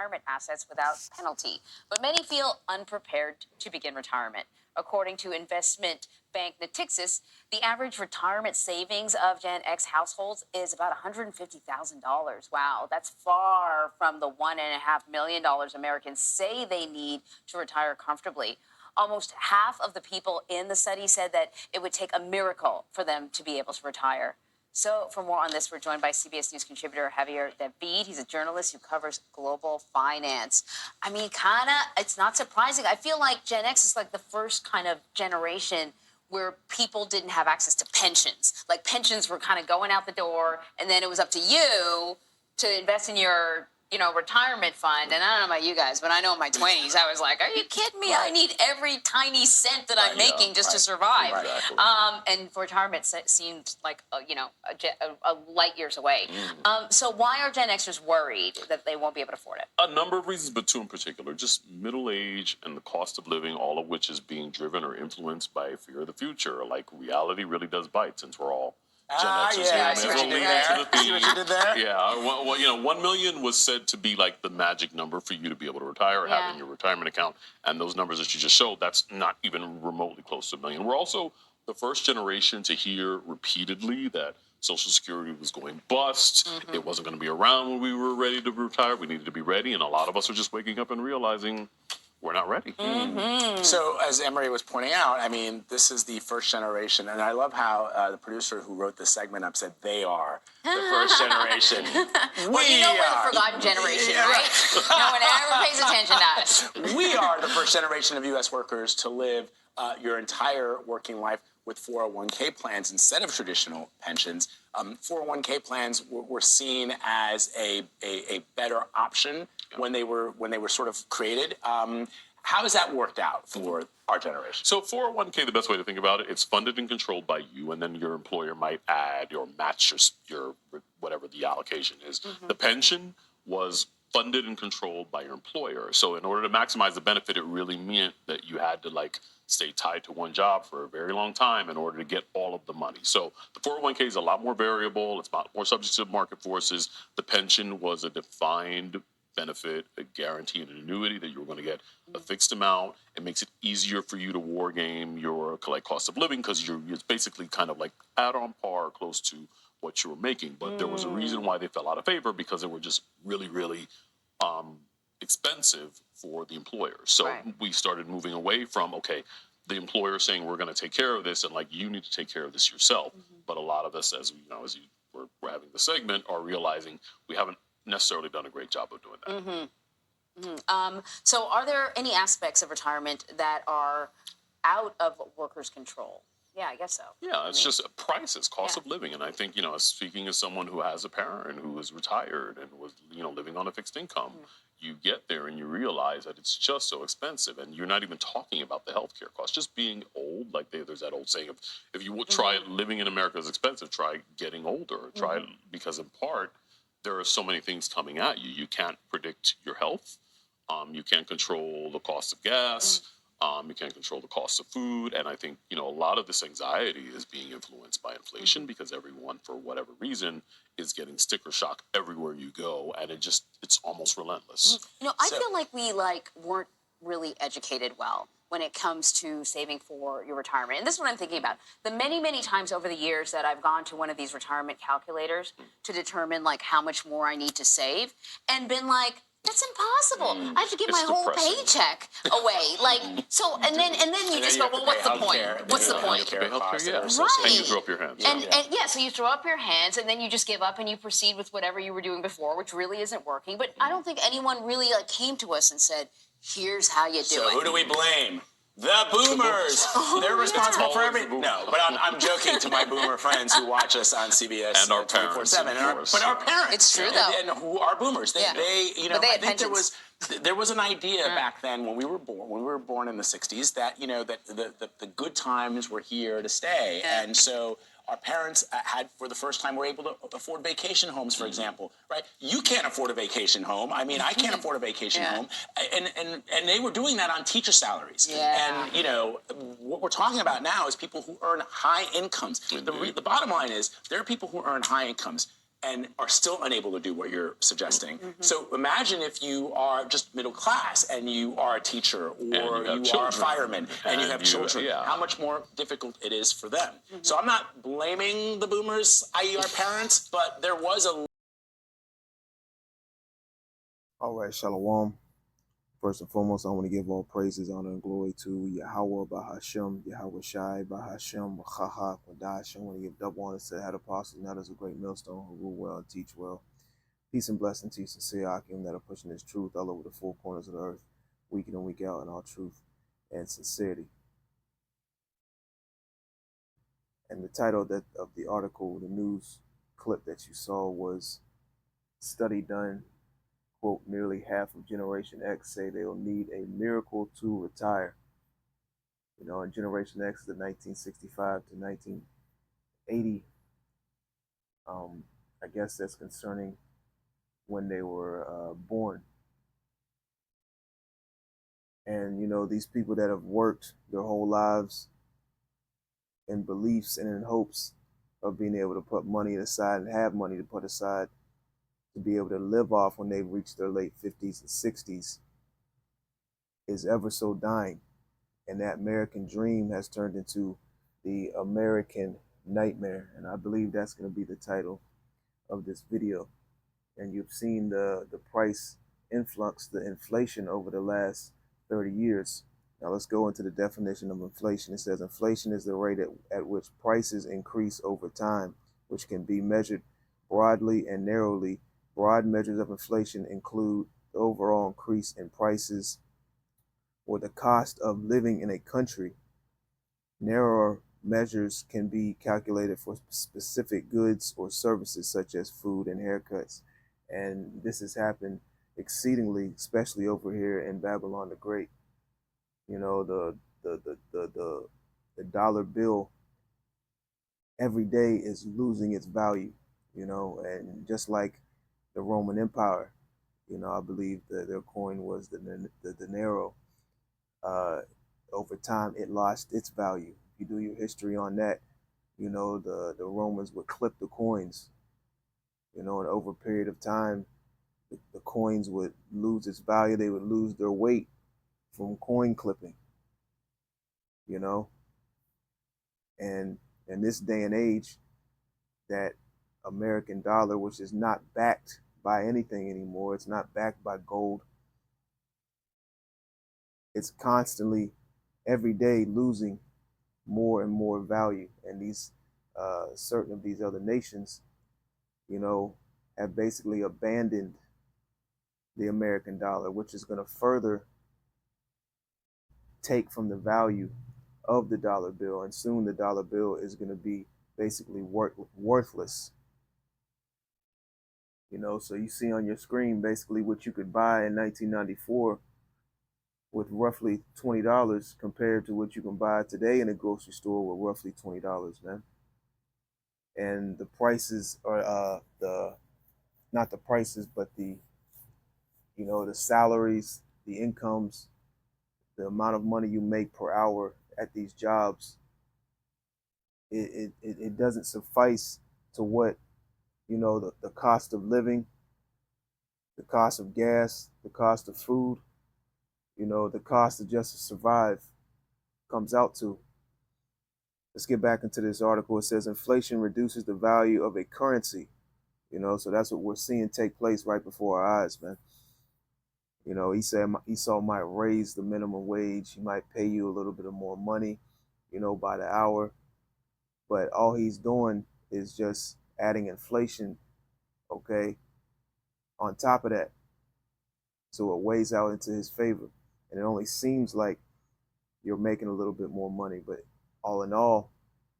retirement assets without penalty. But many feel unprepared to begin retirement. According to investment bank Natixis, the average retirement savings of Gen X households is about $150,000. Wow, that's far from the $1.5 million Americans say they need to retire comfortably. Almost half of the people in the study said that it would take a miracle for them to be able to retire. So for more on this, we're joined by CBS News contributor Javier David. He's a journalist who covers global finance. I mean, it's not surprising. I feel like Gen X is like the first kind of generation where people didn't have access to pensions. Like pensions were kind of going out the door, and then it was up to you to invest in your retirement fund. And I don't know about you guys, but I know in my 20s, I was like, are you kidding me? I need every tiny cent that I'm making just to survive. Exactly. And for retirement, it seemed like, a light years away. So why are Gen Xers worried that they won't be able to afford it? A number of reasons, but two in particular. Just middle age and the cost of living, all of which is being driven or influenced by fear of the future. Like, reality really does bite, since we're all Gen Xers I see what you did there. Yeah, well, 1 million was said to be like the magic number for you to be able to retire or have in your retirement account. And those numbers that you just showed, that's not even remotely close to 1 million. We're also the first generation to hear repeatedly that Social Security was going bust. It wasn't going to be around when we were ready to retire. We needed to be ready. And a lot of us are just waking up and realizing we're not ready. So, as Emery was pointing out, I mean, this is the first generation, and I love how the producer who wrote this segment up said they are the first generation. Well, we're the forgotten generation, right? No one ever pays attention to us. We are the first generation of U.S. workers to live your entire working life with 401k plans instead of traditional pensions. 401k plans were seen as a better option when they were sort of created. How has that worked out for our generation? So 401k, the best way to think about it, it's funded and controlled by you, and then your employer might add or match your whatever the allocation is. The pension was funded and controlled by your employer. So in order to maximize the benefit, it really meant that you had to stay tied to one job for a very long time in order to get all of the money. So the 401k is a lot more variable. It's a lot more subject to market forces. The pension was a defined benefit, a guarantee, and an annuity that you were going to get a fixed amount. It makes it easier for you to war game your cost of living because it's basically kind of like at on par, close to what you were making. But there was a reason why they fell out of favor, because they were just really, really expensive for the employers. So we started moving away from, the employer saying we're going to take care of this, and you need to take care of this yourself. But a lot of us, as we're having the segment, are realizing we haven't necessarily done a great job of doing that. So are there any aspects of retirement that are out of workers' control? Yeah, I guess so. Yeah, it's just prices, cost of living. And I think, speaking as someone who has a parent who is retired and was, living on a fixed income, you get there and you realize that it's just so expensive. And you're not even talking about the healthcare costs. Just being old, there's that old saying of, if you would try living in America is expensive, try getting older. Because in part, there are so many things coming at you. You can't predict your health. You can't control the cost of gas. You can't control the cost of food. And I think, a lot of this anxiety is being influenced by inflation because everyone, for whatever reason, is getting sticker shock everywhere you go. And it's almost relentless. I feel like we weren't really educated well when it comes to saving for your retirement. And this is what I'm thinking about. The many, many times over the years that I've gone to one of these retirement calculators to determine how much more I need to save, and been like, that's impossible. I have to give my whole paycheck away. And then you just go, well, what's the point? What's the point? Right. And you throw up your hands. So you throw up your hands, and then you just give up and you proceed with whatever you were doing before, which really isn't working. But I don't think anyone really came to us and said, here's how you do it. So who do we blame? The boomers. They're responsible for everything. No, but I'm joking to my boomer friends who watch us on CBS and our 24/7. But our parents. It's true, though. And who are boomers? They I think there was an idea back then when we were born in the 60s that that the good times were here to stay, and so our parents for the first time were able to afford vacation homes, for example, right? You can't afford a vacation home. I mean, I can't afford a vacation home. And they were doing that on teacher salaries. Yeah. And, what we're talking about now is people who earn high incomes. The bottom line is there are people who earn high incomes. and are still unable to do what you're suggesting. So imagine if you are just middle class and you are a teacher or you are a fireman and you have children, how much more difficult it is for them. So I'm not blaming the boomers, i.e. our parents, but there was a... All right, Shalom. First and foremost, I want to give all praises, honor, and glory to Yahweh, Bahashem, Yahweh Shai, Bahashem, Chaha, Quadash. I want to give double honor to the head apostles, now there's a great millstone who rule well and teach well. Peace and blessing to you, sincere Akim, that are pushing this truth all over the four corners of the earth, week in and week out, in all truth and sincerity. And the title of the article, the news clip that you saw, was Study Done. Quote, nearly half of Generation X say they'll need a miracle to retire. You know, and Generation X is the 1965 to 1980. I guess that's concerning when they were born. And, you know, these people that have worked their whole lives in beliefs and in hopes of being able to put money aside and have money to put aside to be able to live off when they've reached their late 50s and 60s is ever so dying. And that American dream has turned into the American nightmare. And I believe that's going to be the title of this video. And you've seen the price influx, the inflation over the last 30 years. Now let's go into the definition of inflation. It says inflation is the rate at which prices increase over time, which can be measured broadly and narrowly. Broad measures of inflation include the overall increase in prices or the cost of living in a country. Narrower measures can be calculated for specific goods or services such as food and haircuts. And this has happened exceedingly, especially over here in Babylon the Great. You know, the dollar bill every day is losing its value, you know, and just like the Roman Empire, you know, I believe that their coin was the denaro. Over time, it lost its value. If you do your history on that, you know, the Romans would clip the coins, you know, and over a period of time, the coins would lose its value. They would lose their weight from coin clipping, you know. And in this day and age, that American dollar, which is not backed by anything anymore, it's not backed by gold, it's constantly every day losing more and more value. And these certain of these other nations, you know, have basically abandoned the American dollar, which is going to further take from the value of the dollar bill, and soon the dollar bill is going to be basically worthless. You know, so you see on your screen basically what you could buy in 1994 with roughly $20 compared to what you can buy today in a grocery store with roughly $20, man. And the prices are not the prices, but the, you know, the salaries, the incomes, the amount of money you make per hour at these jobs, it doesn't suffice to what, you know, the cost of living, the cost of gas, the cost of food, you know, the cost of just to survive comes out to. Let's get back into this article. It says inflation reduces the value of a currency, you know, so that's what we're seeing take place right before our eyes, man. You know, he said Esau might raise the minimum wage. He might pay you a little bit of more money, you know, by the hour. But all he's doing is just adding inflation, okay, on top of that. So it weighs out into his favor. And it only seems like you're making a little bit more money, but all in all,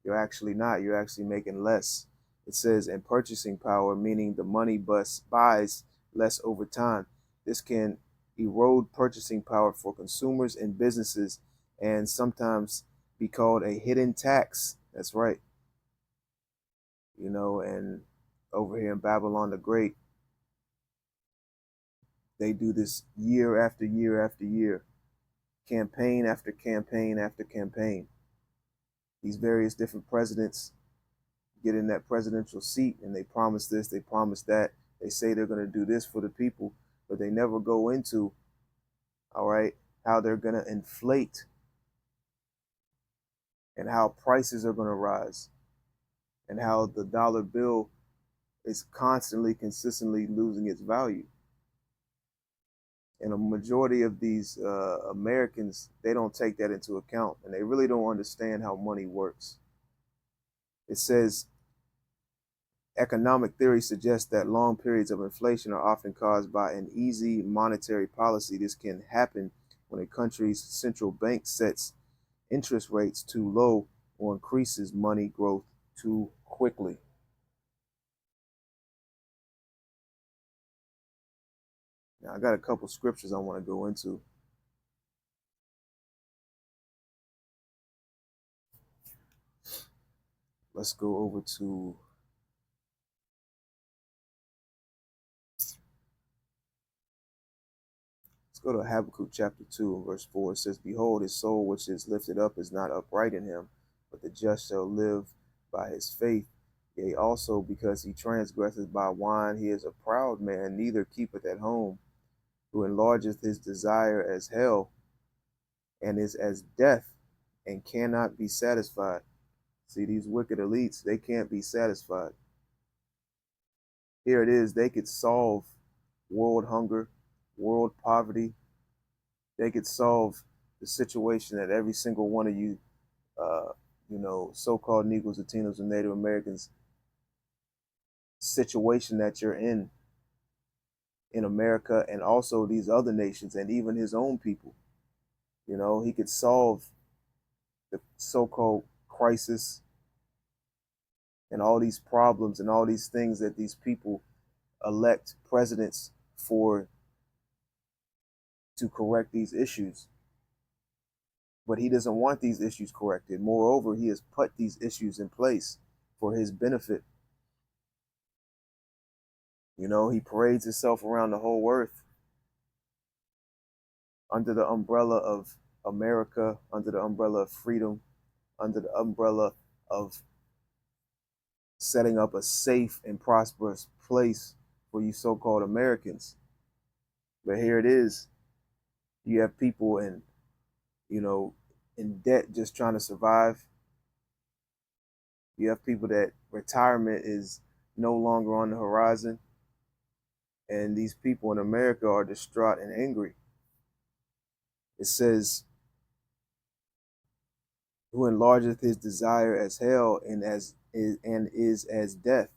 you're actually not. You're actually making less. It says, and purchasing power, meaning the money buys less over time. This can erode purchasing power for consumers and businesses, and sometimes be called a hidden tax. That's right. You know, and over here in Babylon the Great, they do this year after year after year, campaign after campaign after campaign. These various different presidents get in that presidential seat and they promise this, they promise that, they say they're going to do this for the people, but they never go into, all right, how they're going to inflate and how prices are going to rise and how the dollar bill is constantly, consistently losing its value. And a majority of these Americans, they don't take that into account, and they really don't understand how money works. It says, economic theory suggests that long periods of inflation are often caused by an easy monetary policy. This can happen when a country's central bank sets interest rates too low or increases money growth too quickly. Now, I got a couple scriptures I want to go into. Let's go over to go to Habakkuk chapter 2 and verse 4. It says, behold, his soul which is lifted up is not upright in him, but the just shall live by his faith. Yea, also because he transgresseth by wine, he is a proud man, neither keepeth at home, who enlargeth his desire as hell, and is as death, and cannot be satisfied. See, these wicked elites, they can't be satisfied. Here it is, they could solve world hunger, world poverty. They could solve the situation that every single one of you, so-called Negroes, Latinos, and Native Americans situation that you're in America, and also these other nations, and even his own people. You know, he could solve the so-called crisis and all these problems and all these things that these people elect presidents for, to correct these issues. But he doesn't want these issues corrected. Moreover, he has put these issues in place for his benefit. You know, he parades himself around the whole earth under the umbrella of America, under the umbrella of freedom, under the umbrella of setting up a safe and prosperous place for you so-called Americans. But here it is. You have people in debt just trying to survive. You have people that retirement is no longer on the horizon. And these people in America are distraught and angry. It says, who enlargeth his desire as hell, and is as death.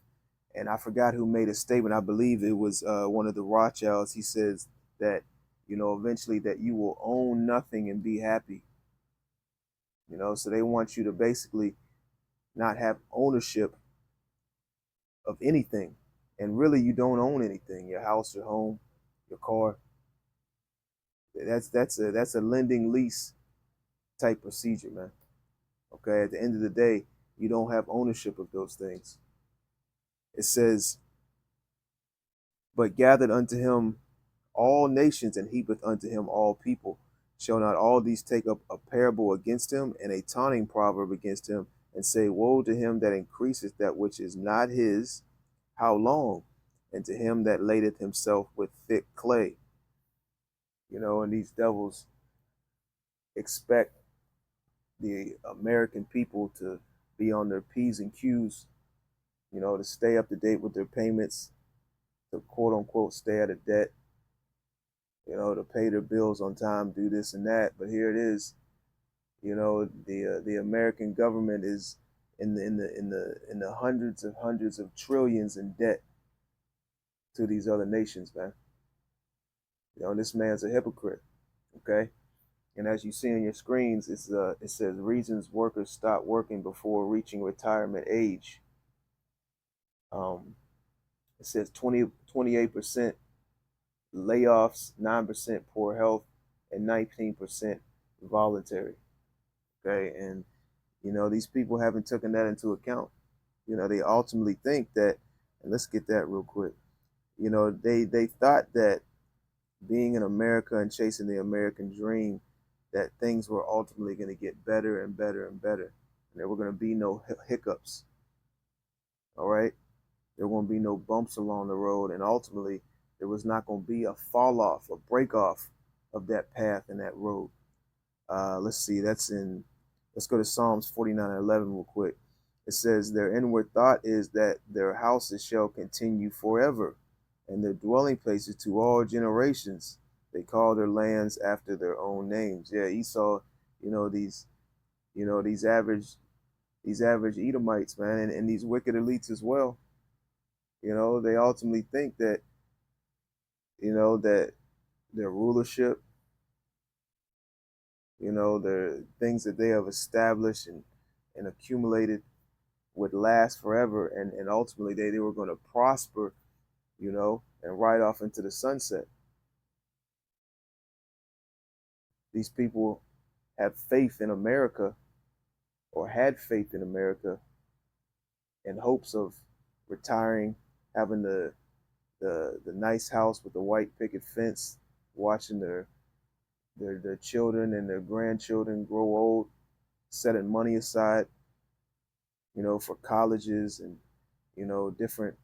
And I forgot who made a statement. I believe it was one of the Rothschilds. He says that, eventually that you will own nothing and be happy. So they want you to basically not have ownership of anything. And really, you don't own anything. Your house, your home, your car. That's a lending lease type procedure, man. Okay, at the end of the day, you don't have ownership of those things. It says, but gathered unto him all nations, and heapeth unto him all people. Shall not all these take up a parable against him, and a taunting proverb against him, and say, woe to him that increaseth that which is not his, how long? And to him that ladeth himself with thick clay. And these devils expect the American people to be on their P's and Q's, to stay up to date with their payments, to quote unquote stay out of debt, to pay their bills on time, do this and that. But here it is, the American government is in the hundreds of trillions in debt to these other nations, man. This man's a hypocrite. Okay. And as you see on your screens, it says reasons workers stop working before reaching retirement age. It says 28% layoffs, 9% poor health, and 19% voluntary. Okay, and these people haven't taken that into account. They ultimately think that, and let's get that real quick. They thought that being in America and chasing the American dream, that things were ultimately going to get better and better and better, and there were going to be no hiccups. All right. There won't be no bumps along the road. And ultimately, there was not going to be a fall off, a break off of that path and that road. Let's see. Let's go to Psalms 49:11 real quick. It says, their inward thought is that their houses shall continue forever, and their dwelling places to all generations. They call their lands after their own names. Yeah, Esau, you know, these, these average Edomites, man, and these wicked elites as well. They ultimately think that, that their rulership, the things that they have established and accumulated would last forever, and ultimately they were going to prosper, and ride off into the sunset. These people have faith in America, or had faith in America, in hopes of retiring, having the nice house with the white picket fence, watching their children and their grandchildren grow old, setting money aside, for colleges and, different,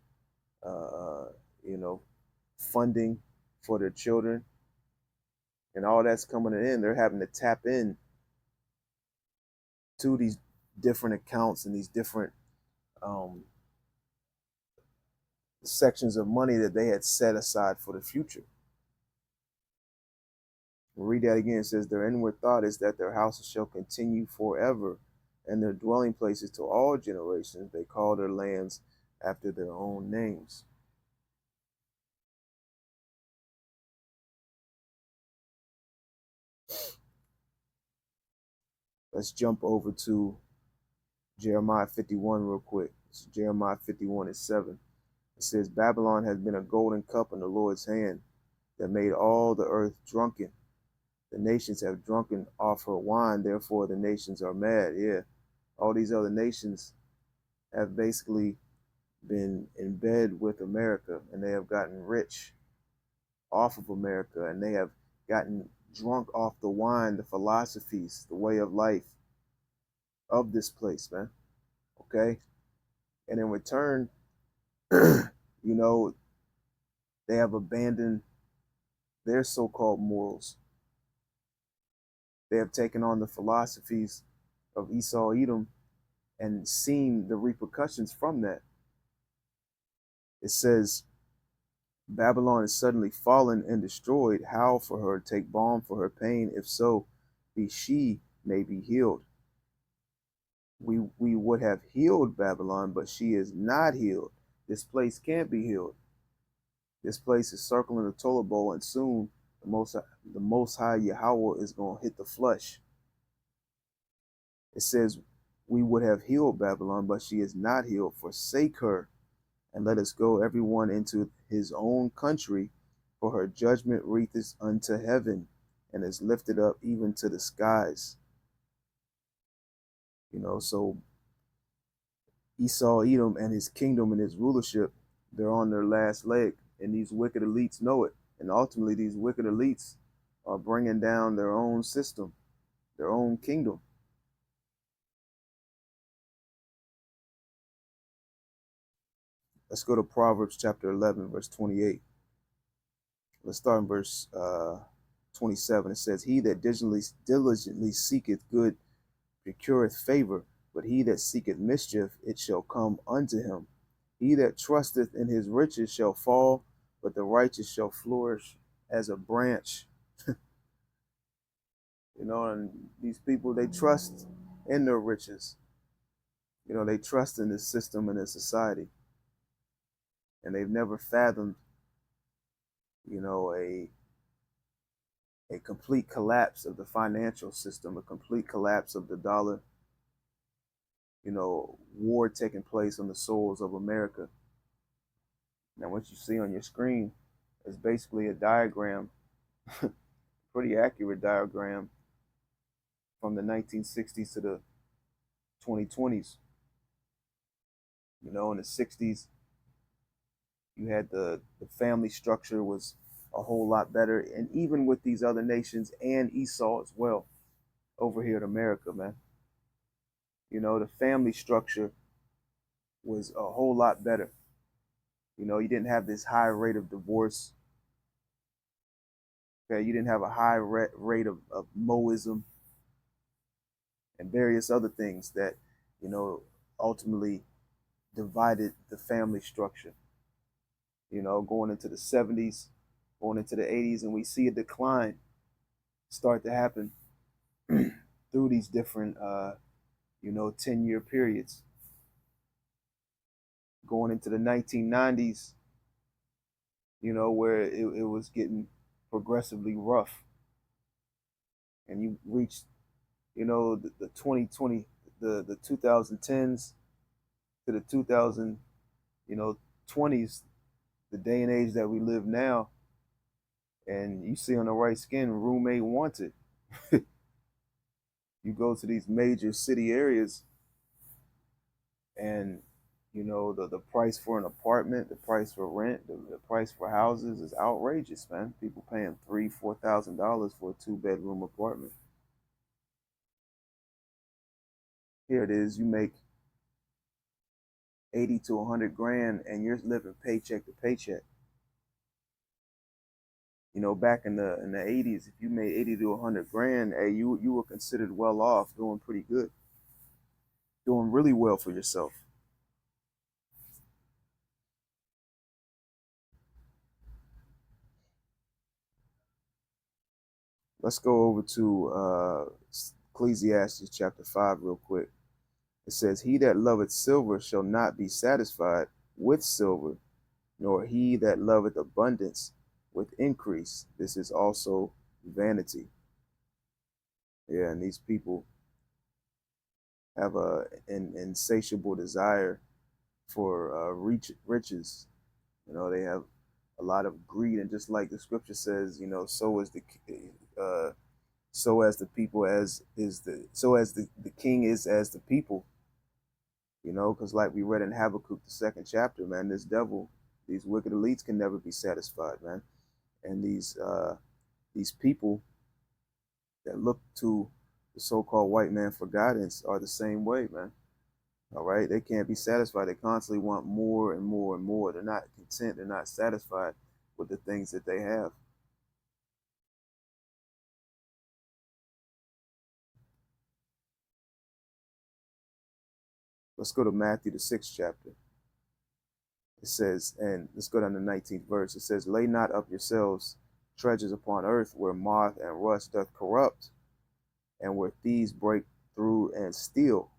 funding for their children. And all that's coming in. They're having to tap in to these different accounts and these different sections of money that they had set aside for the future. We'll read that again. It says, their inward thought is that their houses shall continue forever, and their dwelling places to all generations. They call their lands after their own names. Let's jump over to Jeremiah 51 real quick. It's Jeremiah 51:7. It says, Babylon has been a golden cup in the Lord's hand that made all the earth drunken. The nations have drunken off her wine, therefore the nations are mad. Yeah, all these other nations have basically been in bed with America, and they have gotten rich off of America, and they have gotten drunk off the wine, the philosophies, the way of life of this place, man. Okay? And in return, they have abandoned their so-called morals. They have taken on the philosophies of Esau, Edom, and seen the repercussions from that. It says, Babylon is suddenly fallen and destroyed. Howl for her, take balm for her pain. If so, she may be healed. We would have healed Babylon, but she is not healed. This place can't be healed. This place is circling the toilet bowl, and soon the most high Yahweh is going to hit the flesh. It says, we would have healed Babylon, but she is not healed. Forsake her, and let us go everyone into his own country, for her judgment reacheth unto heaven, and is lifted up even to the skies. So Esau, Edom, and his kingdom and his rulership, they're on their last leg, and these wicked elites know it. And ultimately, these wicked elites are bringing down their own system, their own kingdom. Let's go to Proverbs chapter 11, verse 28. Let's start in verse 27. It says, he that diligently seeketh good procureth favor, but he that seeketh mischief, it shall come unto him. He that trusteth in his riches shall fall, but the righteous shall flourish as a branch. And these people, they trust in their riches. They trust in this system and this society. And they've never fathomed, a complete collapse of the financial system, a complete collapse of the dollar, war taking place on the soils of America. Now, what you see on your screen is basically a diagram, pretty accurate diagram from the 1960s to the 2020s. In the 60s, you had the family structure was a whole lot better. And even with these other nations and Esau as well, over here in America, man, the family structure was a whole lot better. You know, you didn't have this high rate of divorce. Okay, you didn't have a high rate of Moism and various other things that, you know, ultimately divided the family structure. You know, going into the 70s, going into the 80s, and we see a decline start to happen through these different, 10-year periods. Going into the 1990s, you know, where it was getting progressively rough. And you reached, you know, the 2020, the 2010s to the 2000, 20s, the day and age that we live now. And you see on the right skin, roommate wanted. You go to these major city areas and you know the price for an apartment, the price for rent, the price for houses is outrageous, man. People paying $3,000-4,000 for a 2-bedroom apartment. Here it is, you make 80 to 100 grand and you're living paycheck to paycheck. You know, back in the 80s, if you made 80 to 100 grand, hey, you were considered well off, doing pretty good, doing really well for yourself. Let's go over to Ecclesiastes chapter 5 real quick. It says, "He that loveth silver shall not be satisfied with silver, nor he that loveth abundance with increase. This is also vanity." Yeah, and these people have an insatiable desire for riches. You know, they have a lot of greed, and just like the scripture says, you know, so is so as the people as is the so as the king is as the people. You know, because like we read in Habakkuk, the 2nd chapter, man, this devil, these wicked elites can never be satisfied, man. And these people that look to the so-called white man for guidance are the same way, man. All right, they can't be satisfied. They constantly want more and more and more. They're not content. They're not satisfied with the things that they have. Let's go to Matthew, the 6th chapter. It says, and let's go down to the 19th verse. It says, "Lay not up yourselves treasures upon earth, where moth and rust doth corrupt, and where thieves break through and steal."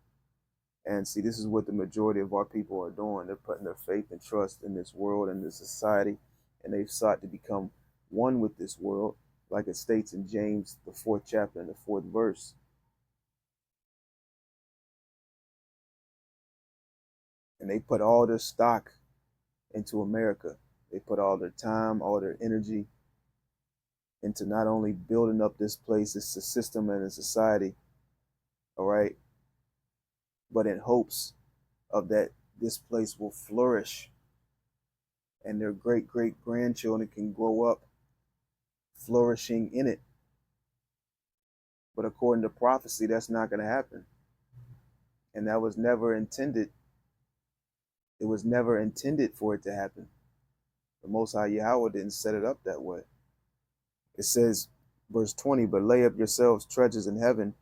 And see, this is what the majority of our people are doing. They're putting their faith and trust in this world and this society, and they've sought to become one with this world, like it states in James, the 4th chapter and the 4th verse. And they put all their stock into America. They put all their time, all their energy into not only building up this place, it's a system and a society, all right, but in hopes of that this place will flourish and their great great grandchildren can grow up flourishing in it. But according to prophecy, that's not going to happen. And that was never intended. It was never intended for it to happen. The Most High Yahweh didn't set it up that way. It says, verse 20, "But lay up yourselves treasures in heaven,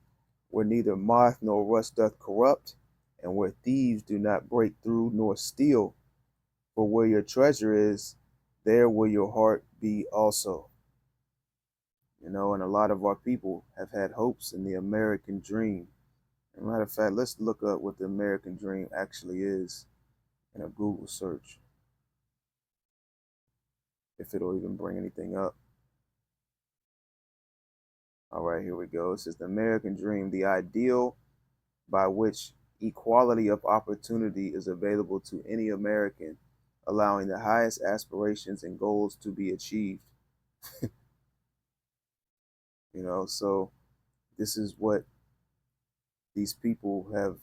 where neither moth nor rust doth corrupt, and where thieves do not break through nor steal. For where your treasure is, there will your heart be also." You know, and a lot of our people have had hopes in the American dream. As a matter of fact, let's look up what the American dream actually is in a Google search, if it'll even bring anything up. All right, here we go. It says, "The American dream, the ideal by which equality of opportunity is available to any American, allowing the highest aspirations and goals to be achieved." You know, so this is what these people have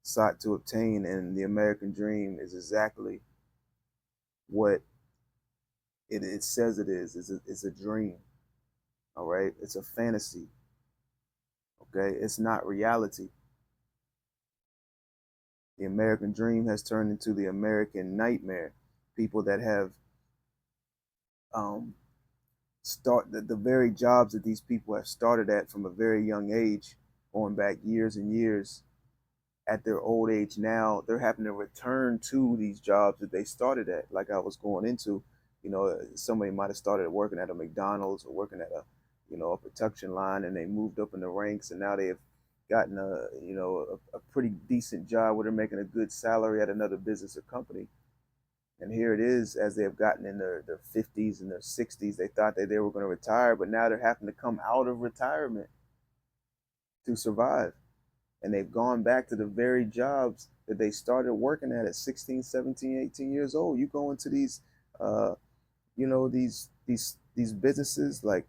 sought to obtain, and the American dream is exactly what it says it is. It's a dream. All right, it's a fantasy. Okay, it's not reality. The American dream has turned into the American nightmare. People that have the very jobs that these people have started at from a very young age, going back years and years, at their old age now, they're having to return to these jobs that they started at. Like I was going into, somebody might have started working at a McDonald's or working at a production line, and they moved up in the ranks, and now they have gotten a pretty decent job where they're making a good salary at another business or company. And here it is, as they have gotten in their 50s and their 60s, they thought that they were going to retire, but now they're having to come out of retirement to survive. And they've gone back to the very jobs that they started working at 16, 17, 18 years old. You go into these, these businesses like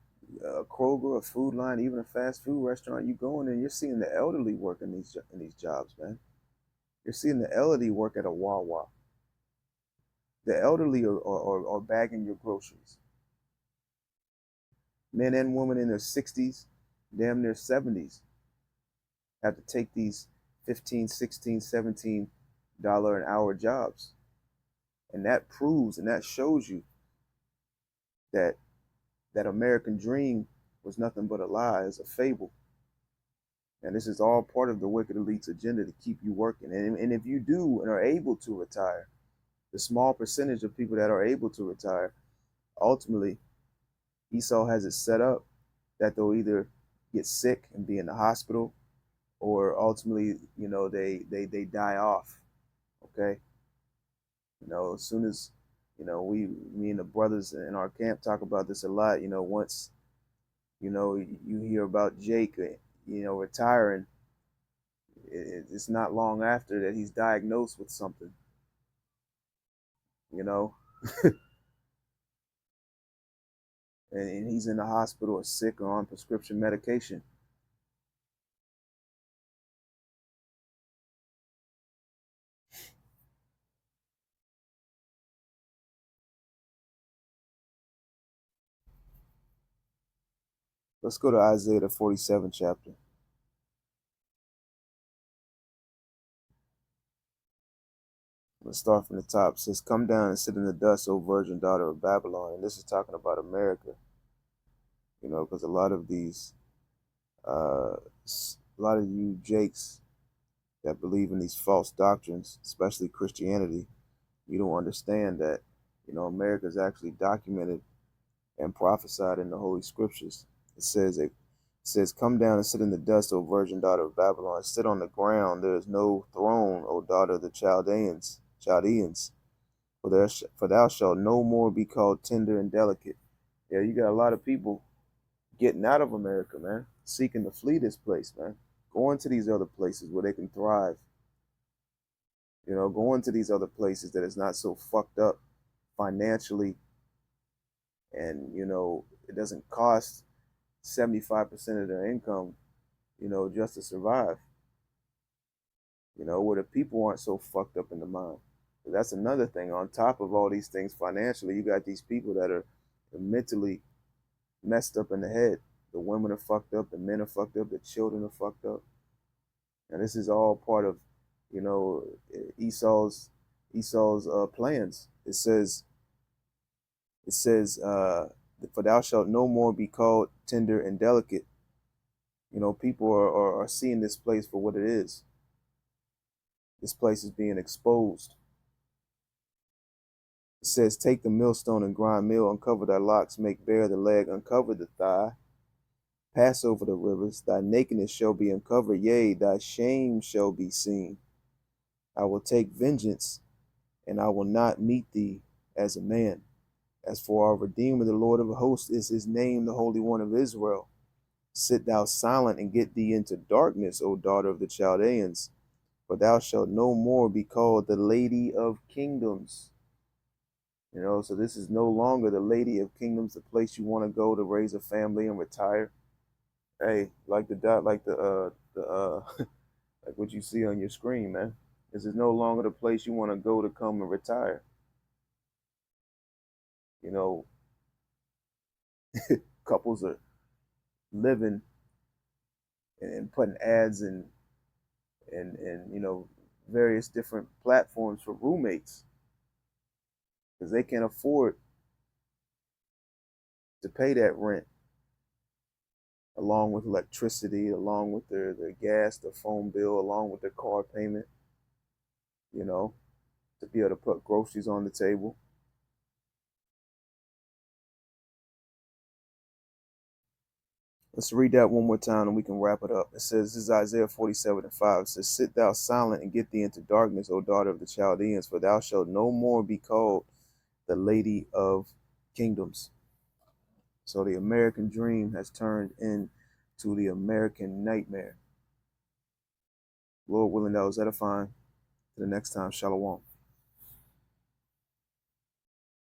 Kroger, a Food Line, even a fast food restaurant. You go in and you're seeing the elderly work in these jobs, man. You're seeing the elderly work at a Wawa. The elderly are bagging your groceries. Men and women in their 60s, damn near 70s, have to take these $15, $16, $17 an hour jobs. And that proves and that shows you that that American dream was nothing but a lie, it's a fable. And this is all part of the wicked elite's agenda to keep you working. And if you do and are able to retire, the small percentage of people that are able to retire, ultimately, Esau has it set up that they'll either get sick and be in the hospital, or ultimately, they die off. Okay. As soon as, me and the brothers in our camp talk about this a lot. Once, you hear about Jake, retiring, it's not long after that he's diagnosed with something. And he's in the hospital or sick or on prescription medication. Let's go to Isaiah the 47th chapter. Let's start from the top. It says, "Come down and sit in the dust, O virgin daughter of Babylon." And this is talking about America. Because a lot of these, a lot of you Jakes that believe in these false doctrines, especially Christianity, you don't understand that, America is actually documented and prophesied in the Holy Scriptures. It says, "Come down and sit in the dust, O virgin daughter of Babylon. Sit on the ground. There is no throne, O daughter of the Chaldeans. For thou shalt no more be called tender and delicate." Yeah, you got a lot of people getting out of America, man, seeking to flee this place, man, going to these other places where they can thrive. Going to these other places that is not so fucked up financially, and it doesn't cost 75% of their income, just to survive. Where the people aren't so fucked up in the mind. But that's another thing. On top of all these things financially, you got these people that are mentally messed up in the head. The women are fucked up, the men are fucked up, the children are fucked up. And this is all part of, Esau's plans. It says, "For thou shalt no more be called tender and delicate." People are seeing this place for what it is. This place is being exposed. It says, "Take the millstone and grind meal, uncover thy locks, make bare the leg, uncover the thigh. Pass over the rivers, thy nakedness shall be uncovered, yea, thy shame shall be seen. I will take vengeance, and I will not meet thee as a man. As for our Redeemer, the Lord of hosts is his name, the Holy One of Israel. Sit thou silent and get thee into darkness, O daughter of the Chaldeans, for thou shalt no more be called the Lady of Kingdoms." So this is no longer the Lady of Kingdoms, the place you want to go to raise a family and retire. Hey, like like what you see on your screen, man. This is no longer the place you want to go to come and retire. Couples are living and putting ads and various different platforms for roommates because they can't afford to pay that rent along with electricity, along with their gas, their phone bill, along with their car payment, you know, to be able to put groceries on the table. Let's read that one more time and we can wrap it up. It says, this is Isaiah 47:5. It says, sit thou silent and get thee into darkness, O daughter of the Chaldeans, for thou shalt no more be called the lady of kingdoms. So the American dream has turned into the American nightmare. Lord willing, that was edifying. Till the next time, shalom.